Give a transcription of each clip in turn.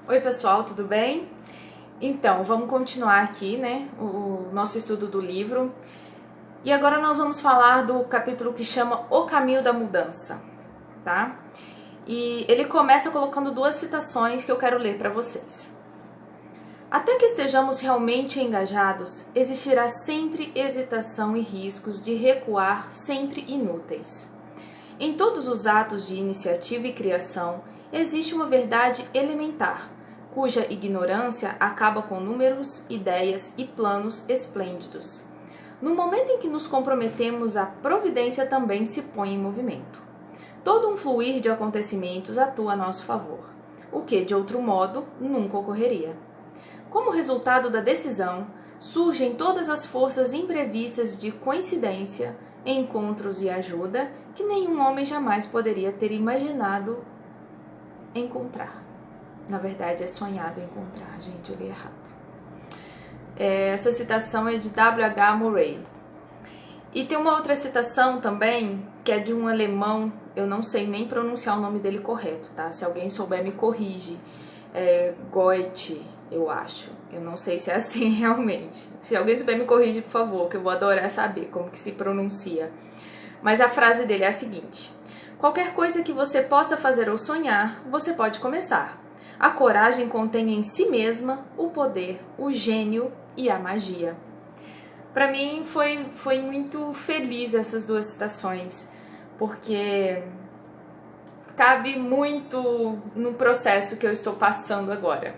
Oi pessoal, tudo bem? Então, vamos continuar aqui, né, o nosso estudo do livro. E agora nós vamos falar do capítulo que chama O Caminho da Mudança, tá? E ele começa colocando duas citações que eu quero ler para vocês. Até que estejamos realmente engajados, existirá sempre hesitação e riscos de recuar sempre inúteis. Em todos os atos de iniciativa e criação, existe uma verdade elementar, cuja ignorância acaba com números, ideias e planos esplêndidos. No momento em que nos comprometemos, a providência também se põe em movimento. Todo um fluir de acontecimentos atua a nosso favor, o que, de outro modo, nunca ocorreria. Como resultado da decisão, surgem todas as forças imprevistas de coincidência, encontros e ajuda que nenhum homem jamais poderia ter imaginado encontrar. Na verdade, é sonhado encontrar, gente, eu li errado. Essa citação é de W.H. Murray. E tem uma outra citação também, que é de um alemão, eu não sei nem pronunciar o nome dele correto, tá? Se alguém souber, me corrige. Goethe, eu acho. Eu não sei se é assim realmente. Se alguém souber, me corrige, por favor, que eu vou adorar saber como que se pronuncia. Mas a frase dele é a seguinte: qualquer coisa que você possa fazer ou sonhar, você pode começar. A coragem contém em si mesma o poder, o gênio e a magia. Para mim foi muito feliz essas duas citações, porque cabe muito no processo que eu estou passando agora.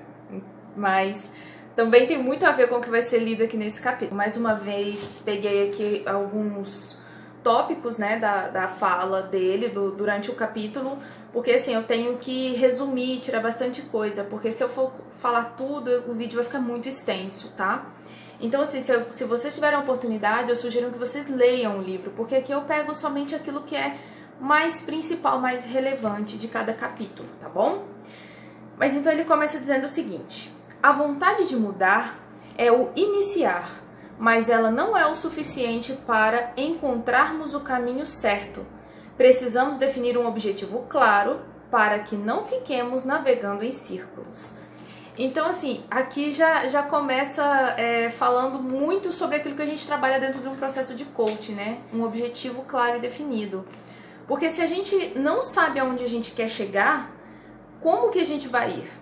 Mas também tem muito a ver com o que vai ser lido aqui nesse capítulo. Mais uma vez, peguei aqui alguns tópicos, né, da fala dele durante o capítulo, porque assim, eu tenho que resumir, tirar bastante coisa, porque se eu for falar tudo, o vídeo vai ficar muito extenso, tá? Então assim, se vocês tiverem a oportunidade, eu sugiro que vocês leiam o livro, porque aqui eu pego somente aquilo que é mais principal, mais relevante de cada capítulo, tá bom? Mas então ele começa dizendo o seguinte: a vontade de mudar é o iniciar, mas ela não é o suficiente para encontrarmos o caminho certo. Precisamos definir um objetivo claro para que não fiquemos navegando em círculos. Então, assim, aqui já começa falando muito sobre aquilo que a gente trabalha dentro de um processo de coaching, né? Um objetivo claro e definido. Porque se a gente não sabe aonde a gente quer chegar, como que a gente vai ir?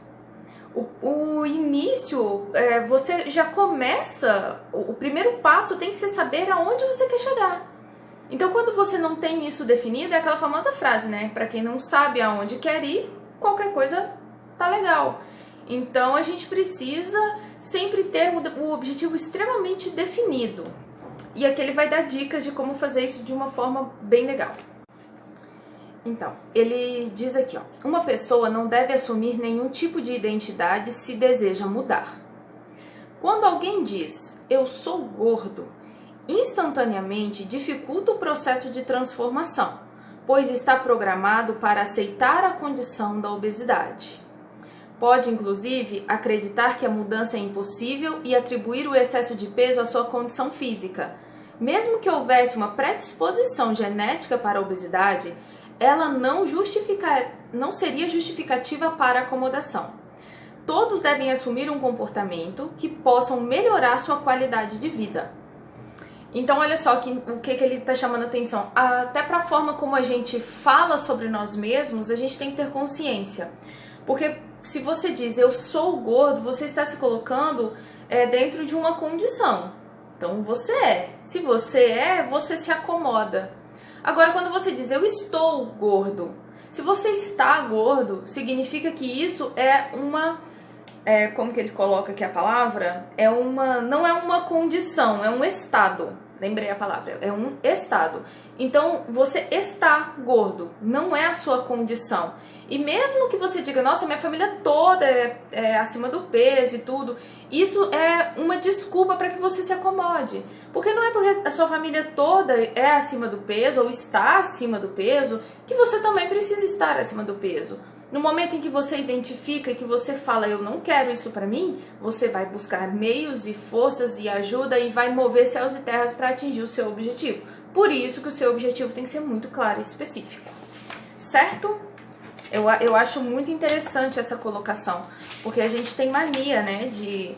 O início, você já começa, o primeiro passo tem que ser saber aonde você quer chegar. Então, quando você não tem isso definido, é aquela famosa frase, né? Pra quem não sabe aonde quer ir, qualquer coisa tá legal. Então, a gente precisa sempre ter o objetivo extremamente definido. E aqui ele vai dar dicas de como fazer isso de uma forma bem legal. Então, ele diz aqui, ó: uma pessoa não deve assumir nenhum tipo de identidade se deseja mudar. Quando alguém diz, eu sou gordo, instantaneamente dificulta o processo de transformação, pois está programado para aceitar a condição da obesidade. Pode, inclusive, acreditar que a mudança é impossível e atribuir o excesso de peso à sua condição física. Mesmo que houvesse uma predisposição genética para a obesidade, ela não seria justificativa para a acomodação. Todos devem assumir um comportamento que possam melhorar sua qualidade de vida. Então, olha só o que ele está chamando a atenção. Até para a forma como a gente fala sobre nós mesmos, a gente tem que ter consciência. Porque se você diz, eu sou gordo, você está se colocando dentro de uma condição. Então, você é. Se você é, você se acomoda. Agora, quando você diz, eu estou gordo, se você está gordo, significa que isso é uma... como que ele coloca aqui a palavra? Não é uma condição, é um estado. Lembrei a palavra, é um estado. Então, você está gordo, não é a sua condição. E mesmo que você diga, nossa, minha família toda é acima do peso e tudo, isso é uma desculpa para que você se acomode. Porque não é porque a sua família toda é acima do peso ou está acima do peso que você também precisa estar acima do peso. No momento em que você identifica, que você fala, eu não quero isso pra mim, você vai buscar meios e forças e ajuda e vai mover céus e terras para atingir o seu objetivo. Por isso que o seu objetivo tem que ser muito claro e específico. Certo? Eu acho muito interessante essa colocação, porque a gente tem mania, né, de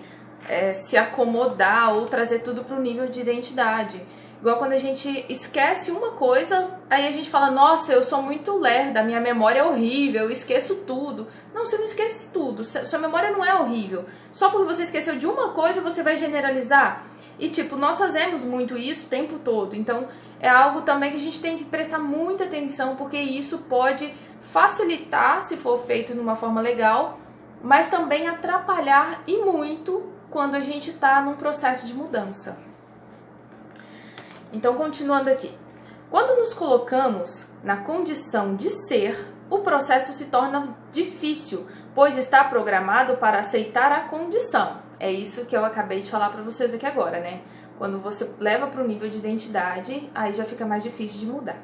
se acomodar ou trazer tudo para o nível de identidade. Igual quando a gente esquece uma coisa, aí a gente fala, nossa, eu sou muito lerda, minha memória é horrível, eu esqueço tudo. Não, você não esquece tudo, sua memória não é horrível. Só porque você esqueceu de uma coisa, você vai generalizar. E tipo, nós fazemos muito isso o tempo todo, então é algo também que a gente tem que prestar muita atenção, porque isso pode facilitar se for feito de uma forma legal, mas também atrapalhar e muito quando a gente está num processo de mudança. Então, continuando aqui. Quando nos colocamos na condição de ser, o processo se torna difícil, pois está programado para aceitar a condição. É isso que eu acabei de falar para vocês aqui agora, né? Quando você leva para o nível de identidade, aí já fica mais difícil de mudar.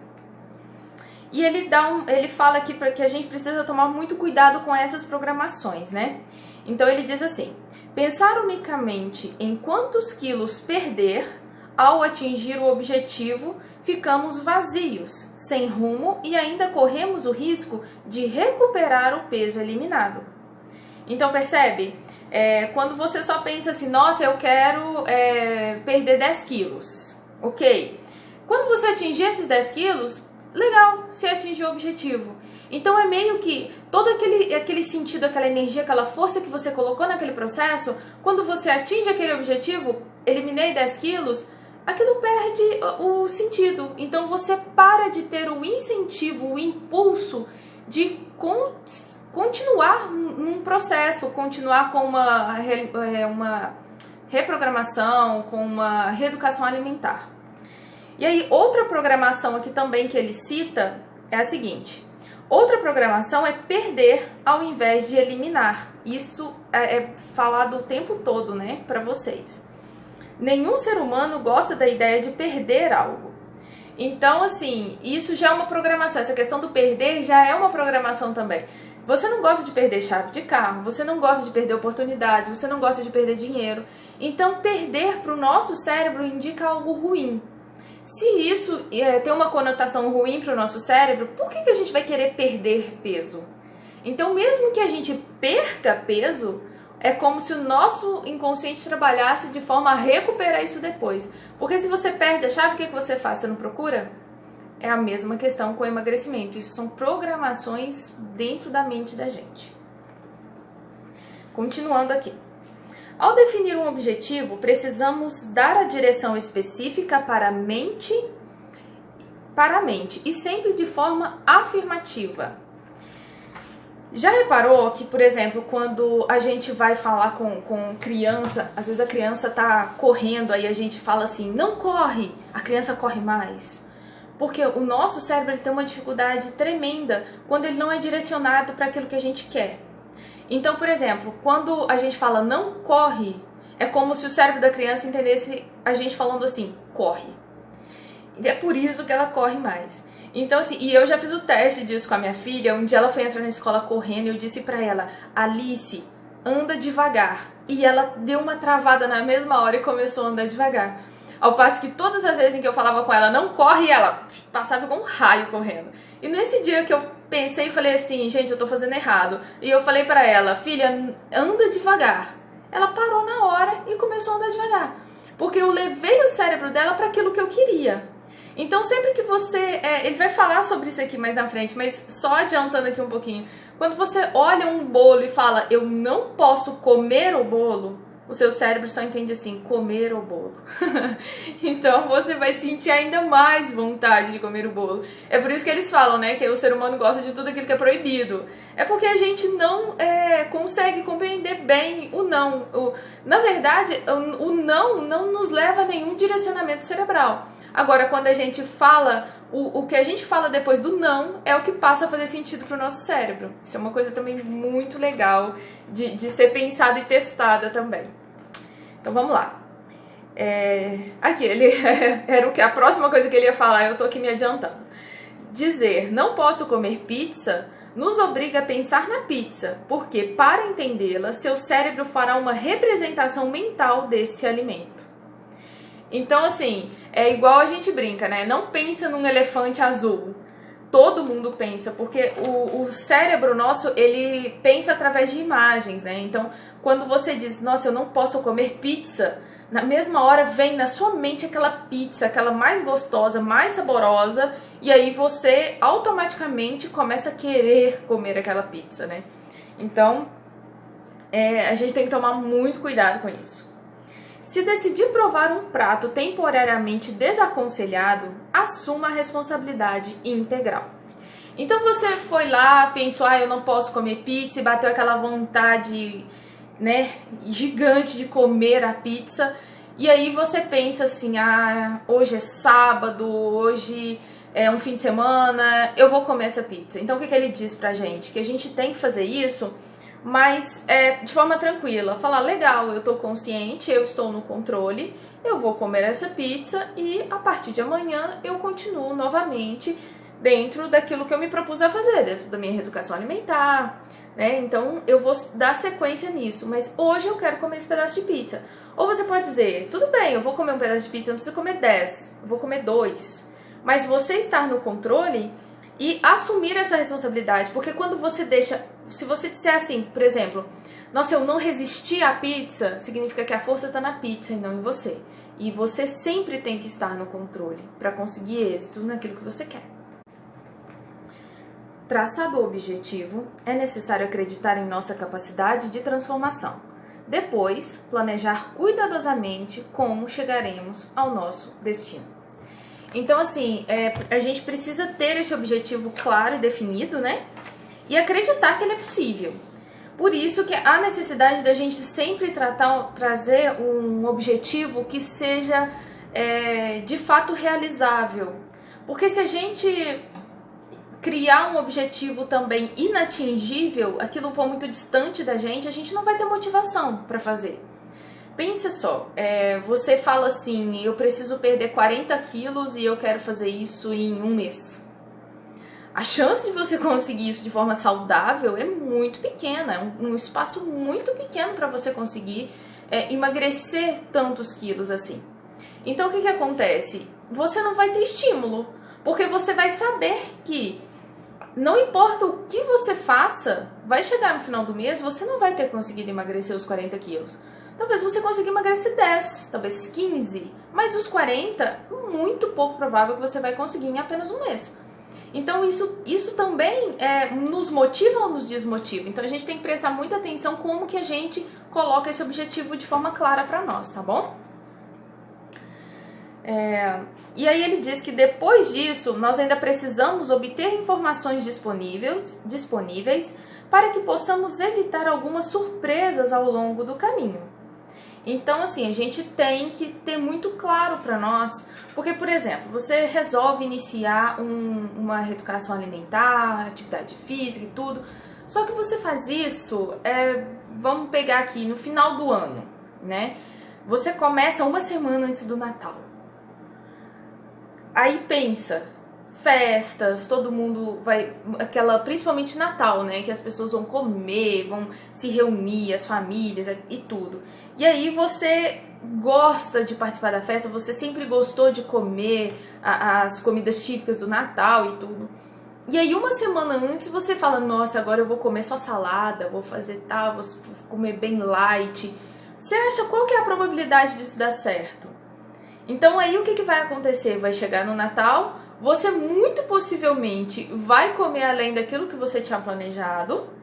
E ele fala aqui que a gente precisa tomar muito cuidado com essas programações, né? Então ele diz assim: pensar unicamente em quantos quilos perder, ao atingir o objetivo, ficamos vazios, sem rumo e ainda corremos o risco de recuperar o peso eliminado. Então percebe? Quando você só pensa assim, nossa, eu quero perder 10 quilos, ok? Quando você atingir esses 10 quilos, legal, você atingiu o objetivo. Então é meio que todo aquele sentido, aquela energia, aquela força que você colocou naquele processo, quando você atinge aquele objetivo, eliminei 10 quilos, aquilo perde o sentido. Então você para de ter o incentivo, o impulso de continuar num processo, continuar com uma reprogramação, com uma reeducação alimentar. E aí, outra programação aqui também que ele cita é a seguinte: outra programação é perder ao invés de eliminar. Isso é falado o tempo todo, né, para vocês. Nenhum ser humano gosta da ideia de perder algo. Então, assim, isso já é uma programação. Essa questão do perder já é uma programação também. Você não gosta de perder chave de carro, você não gosta de perder oportunidades, você não gosta de perder dinheiro. Então, perder para o nosso cérebro indica algo ruim. Se isso tem uma conotação ruim para o nosso cérebro, por que a gente vai querer perder peso? Então, mesmo que a gente perca peso, é como se o nosso inconsciente trabalhasse de forma a recuperar isso depois. Porque se você perde a chave, o que você faz? Você não procura? É a mesma questão com o emagrecimento. Isso são programações dentro da mente da gente. Continuando aqui. Ao definir um objetivo, precisamos dar a direção específica para a mente e sempre de forma afirmativa. Já reparou que, por exemplo, quando a gente vai falar com criança, às vezes a criança tá correndo, aí a gente fala assim, não corre, a criança corre mais. Porque o nosso cérebro ele tem uma dificuldade tremenda quando ele não é direcionado para aquilo que a gente quer. Então, por exemplo, quando a gente fala não corre, é como se o cérebro da criança entendesse a gente falando assim, corre. E é por isso que ela corre mais. Então, assim, e eu já fiz o teste disso com a minha filha. Um dia ela foi entrar na escola correndo e eu disse pra ela, Alice, anda devagar. E ela deu uma travada na mesma hora e começou a andar devagar. Ao passo que todas as vezes em que eu falava com ela, não corre, ela passava com um raio correndo. E nesse dia que eu pensei e falei assim, gente, eu tô fazendo errado. E eu falei pra ela, filha, anda devagar. Ela parou na hora e começou a andar devagar. Porque eu levei o cérebro dela para aquilo que eu queria. Então, sempre que você... ele vai falar sobre isso aqui mais na frente, mas só adiantando aqui um pouquinho. Quando você olha um bolo e fala, eu não posso comer o bolo, o seu cérebro só entende assim, comer o bolo. Então, você vai sentir ainda mais vontade de comer o bolo. É por isso que eles falam, né, que o ser humano gosta de tudo aquilo que é proibido. É porque a gente não consegue compreender bem o não. Na verdade, o não nos leva a nenhum direcionamento cerebral. Agora, quando a gente fala, o que a gente fala depois do não é o que passa a fazer sentido para o nosso cérebro. Isso é uma coisa também muito legal de ser pensada e testada também. Então, vamos lá. Aqui, era a próxima coisa que ele ia falar, eu tô aqui me adiantando. Dizer não posso comer pizza nos obriga a pensar na pizza, porque para entendê-la, seu cérebro fará uma representação mental desse alimento. Então, assim, é igual a gente brinca, né? Não pensa num elefante azul. todo mundo pensa, porque o cérebro nosso, ele pensa através de imagens, né? Então, quando você diz, nossa, eu não posso comer pizza, na mesma hora vem na sua mente aquela pizza, aquela mais gostosa, mais saborosa, e aí você automaticamente começa a querer comer aquela pizza, né? Então, a gente tem que tomar muito cuidado com isso. Se decidir provar um prato temporariamente desaconselhado, assuma a responsabilidade integral. Então você foi lá, pensou, eu não posso comer pizza, e bateu aquela vontade, né, gigante de comer a pizza, e aí você pensa assim, hoje é sábado, hoje é um fim de semana, eu vou comer essa pizza. Então o que ele diz pra gente? Que a gente tem que fazer isso, mas de forma tranquila, falar, legal, eu tô consciente, eu estou no controle, eu vou comer essa pizza e a partir de amanhã eu continuo novamente dentro daquilo que eu me propus a fazer, dentro da minha reeducação alimentar, né? Então eu vou dar sequência nisso, mas hoje eu quero comer esse pedaço de pizza. Ou você pode dizer, tudo bem, eu vou comer um pedaço de pizza, eu não preciso comer 10, eu vou comer 2. Mas você estar no controle e assumir essa responsabilidade, porque quando você deixa, se você disser assim, por exemplo, nossa, eu não resisti à pizza, significa que a força está na pizza e não em você. E você sempre tem que estar no controle para conseguir êxito naquilo que você quer. Traçado o objetivo, é necessário acreditar em nossa capacidade de transformação. Depois, planejar cuidadosamente como chegaremos ao nosso destino. Então, assim, a gente precisa ter esse objetivo claro e definido, né? E acreditar que ele é possível. Por isso que há necessidade da gente sempre trazer um objetivo que seja de fato realizável. Porque se a gente criar um objetivo também inatingível, aquilo for muito distante da gente, a gente não vai ter motivação para fazer. Pensa só, você fala assim, eu preciso perder 40 quilos e eu quero fazer isso em um mês. A chance de você conseguir isso de forma saudável é muito pequena, é um espaço muito pequeno para você conseguir emagrecer tantos quilos assim. Então o que acontece? Você não vai ter estímulo, porque você vai saber que não importa o que você faça, vai chegar no final do mês, você não vai ter conseguido emagrecer os 40 quilos. Talvez você consiga emagrecer 10, talvez 15, mas os 40, muito pouco provável que você vai conseguir em apenas um mês. Então isso também nos motiva ou nos desmotiva? Então a gente tem que prestar muita atenção como que a gente coloca esse objetivo de forma clara para nós, tá bom? E aí ele diz que depois disso, nós ainda precisamos obter informações disponíveis para que possamos evitar algumas surpresas ao longo do caminho. Então, assim, a gente tem que ter muito claro para nós, porque, por exemplo, você resolve iniciar uma reeducação alimentar, atividade física e tudo, só que você faz isso, vamos pegar aqui, no final do ano, né? Você começa uma semana antes do Natal. Aí pensa, festas, todo mundo vai, principalmente Natal, né, que as pessoas vão comer, vão se reunir, as famílias e tudo. E aí você gosta de participar da festa, você sempre gostou de comer as comidas típicas do Natal e tudo. E aí uma semana antes você fala, nossa, agora eu vou comer só salada, vou fazer tal, vou comer bem light. Você acha qual que é a probabilidade disso dar certo? Então aí o que vai acontecer? Vai chegar no Natal, você muito possivelmente vai comer além daquilo que você tinha planejado,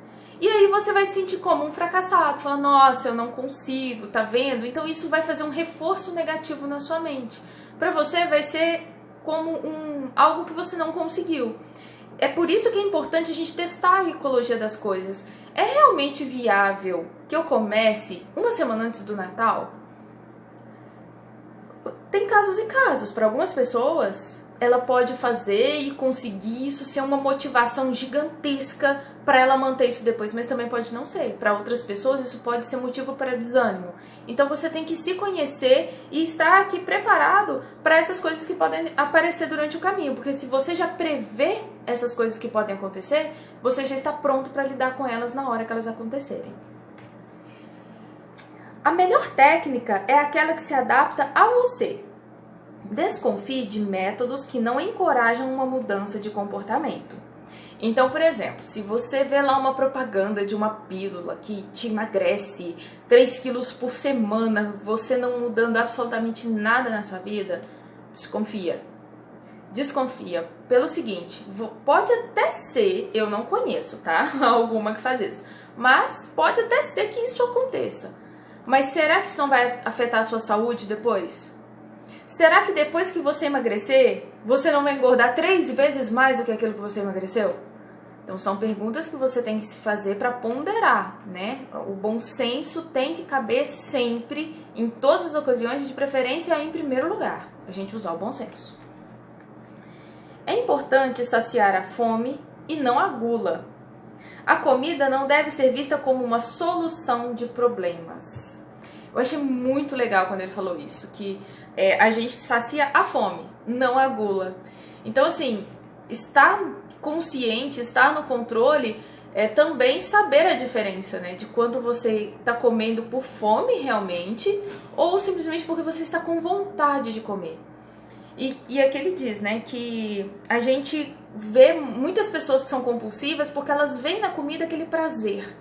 e aí você vai se sentir como um fracassado, falar, nossa, eu não consigo, tá vendo? Então isso vai fazer um reforço negativo na sua mente. Pra você vai ser como algo que você não conseguiu. É por isso que é importante a gente testar a ecologia das coisas. É realmente viável que eu comece uma semana antes do Natal? Tem casos e casos. Para algumas pessoas, ela pode fazer e conseguir isso ser uma motivação gigantesca para ela manter isso depois, mas também pode não ser. Para outras pessoas, isso pode ser motivo para desânimo. Então você tem que se conhecer e estar aqui preparado para essas coisas que podem aparecer durante o caminho, porque se você já prevê essas coisas que podem acontecer, você já está pronto para lidar com elas na hora que elas acontecerem. A melhor técnica é aquela que se adapta a você. Desconfie de métodos que não encorajam uma mudança de comportamento. Então, por exemplo, se você vê lá uma propaganda de uma pílula que te emagrece 3 quilos por semana, você não mudando absolutamente nada na sua vida, desconfia. Desconfia pelo seguinte, pode até ser, eu não conheço, tá? Alguma que faz isso, mas pode até ser que isso aconteça. Mas será que isso não vai afetar a sua saúde depois? Será que depois que você emagrecer, você não vai engordar 3 vezes mais do que aquilo que você emagreceu? Então são perguntas que você tem que se fazer para ponderar, né? O bom senso tem que caber sempre, em todas as ocasiões, e de preferência em primeiro lugar, a gente usar o bom senso. É importante saciar a fome e não a gula. A comida não deve ser vista como uma solução de problemas. Eu achei muito legal quando ele falou isso, que a gente sacia a fome, não a gula. Então, assim, estar consciente, estar no controle é também saber a diferença, né? De quando você está comendo por fome realmente ou simplesmente porque você está com vontade de comer. E aqui ele diz, né, que a gente vê muitas pessoas que são compulsivas porque elas veem na comida aquele prazer.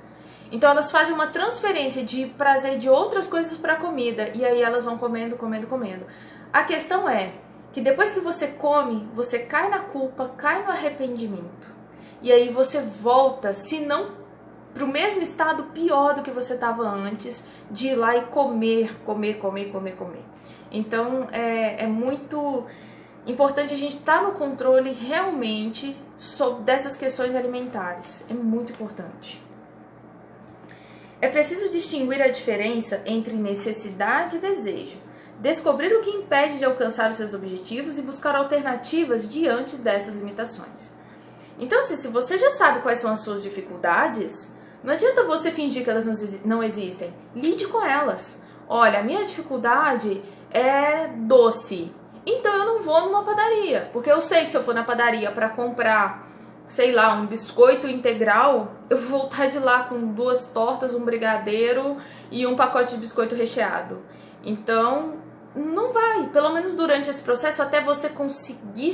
Então elas fazem uma transferência de prazer de outras coisas para a comida e aí elas vão comendo, comendo, comendo. A questão é que depois que você come, você cai na culpa, cai no arrependimento. E aí você volta, se não para o mesmo estado pior do que você estava antes, de ir lá e comer. Então é muito importante a gente estar no controle realmente dessas questões alimentares. É muito importante. É preciso distinguir a diferença entre necessidade e desejo, descobrir o que impede de alcançar os seus objetivos e buscar alternativas diante dessas limitações. Então, assim, se você já sabe quais são as suas dificuldades, não adianta você fingir que elas não existem. Lide com elas. Olha, a minha dificuldade é doce. Então eu não vou numa padaria, porque eu sei que se eu for na padaria para comprar, sei lá, um biscoito integral, eu vou voltar de lá com 2 tortas, um brigadeiro e um pacote de biscoito recheado. Então, não vai. Pelo menos durante esse processo, até você conseguir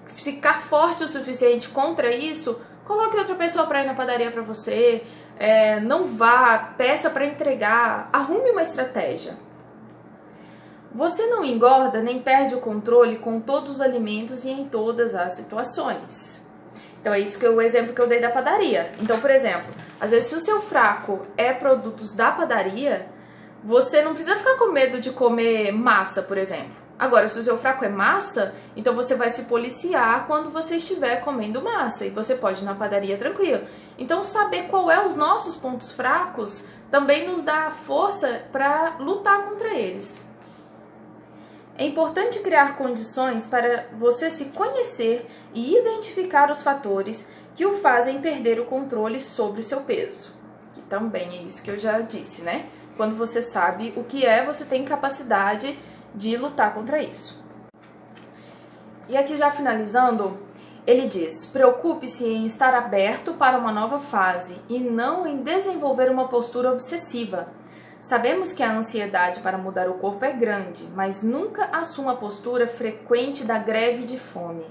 ficar forte o suficiente contra isso, coloque outra pessoa para ir na padaria para você, não vá, peça para entregar, arrume uma estratégia. Você não engorda nem perde o controle com todos os alimentos e em todas as situações. Então é isso que o exemplo que eu dei da padaria. Então, por exemplo, às vezes se o seu fraco é produtos da padaria, você não precisa ficar com medo de comer massa, por exemplo. Agora, se o seu fraco é massa, então você vai se policiar quando você estiver comendo massa e você pode ir na padaria tranquilo. Então, saber qual é os nossos pontos fracos também nos dá força para lutar contra eles. É importante criar condições para você se conhecer e identificar os fatores que o fazem perder o controle sobre o seu peso. Que também é isso que eu já disse, né? Quando você sabe o que é, você tem capacidade de lutar contra isso. E aqui já finalizando, ele diz: preocupe-se em estar aberto para uma nova fase e não em desenvolver uma postura obsessiva. Sabemos que a ansiedade para mudar o corpo é grande, mas nunca assuma a postura frequente da greve de fome.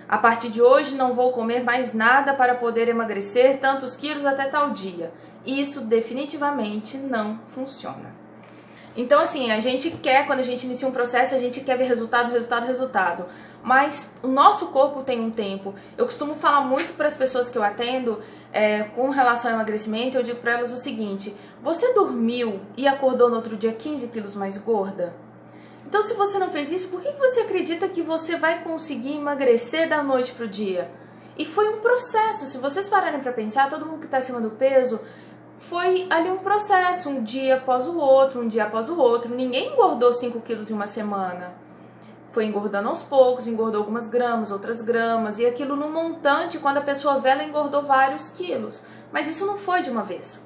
A partir de hoje não vou comer mais nada para poder emagrecer tantos quilos até tal dia. Isso definitivamente não funciona. Então, assim, a gente quer, quando a gente inicia um processo, a gente quer ver resultado. Mas o nosso corpo tem um tempo. Eu costumo falar muito para as pessoas que eu atendo com relação ao emagrecimento, eu digo para elas o seguinte: você dormiu e acordou no outro dia 15 quilos mais gorda? Então, se você não fez isso, por que você acredita que você vai conseguir emagrecer da noite para o dia? E foi um processo. Se vocês pararem para pensar, todo mundo que está acima do peso, foi ali um processo, um dia após o outro, Ninguém engordou 5 quilos em uma semana. Foi engordando aos poucos, engordou algumas gramas, outras gramas, e aquilo no montante, quando a pessoa vê, ela engordou vários quilos. Mas isso não foi de uma vez.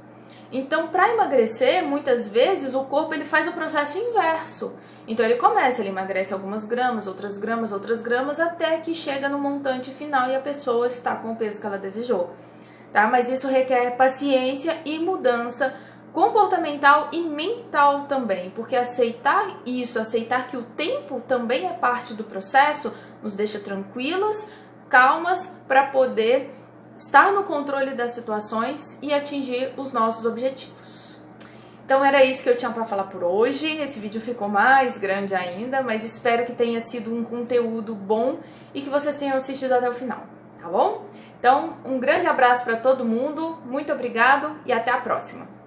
Então, para emagrecer, muitas vezes, o corpo ele faz o processo inverso. Então, ele emagrece algumas gramas, outras gramas, até que chega no montante final e a pessoa está com o peso que ela desejou. Tá? Mas isso requer paciência e mudança comportamental e mental também, porque aceitar isso, aceitar que o tempo também é parte do processo, nos deixa tranquilas, calmas, para poder estar no controle das situações e atingir os nossos objetivos. Então era isso que eu tinha para falar por hoje. Esse vídeo ficou mais grande ainda, mas espero que tenha sido um conteúdo bom e que vocês tenham assistido até o final, tá bom? Então, um grande abraço para todo mundo, muito obrigado e até a próxima!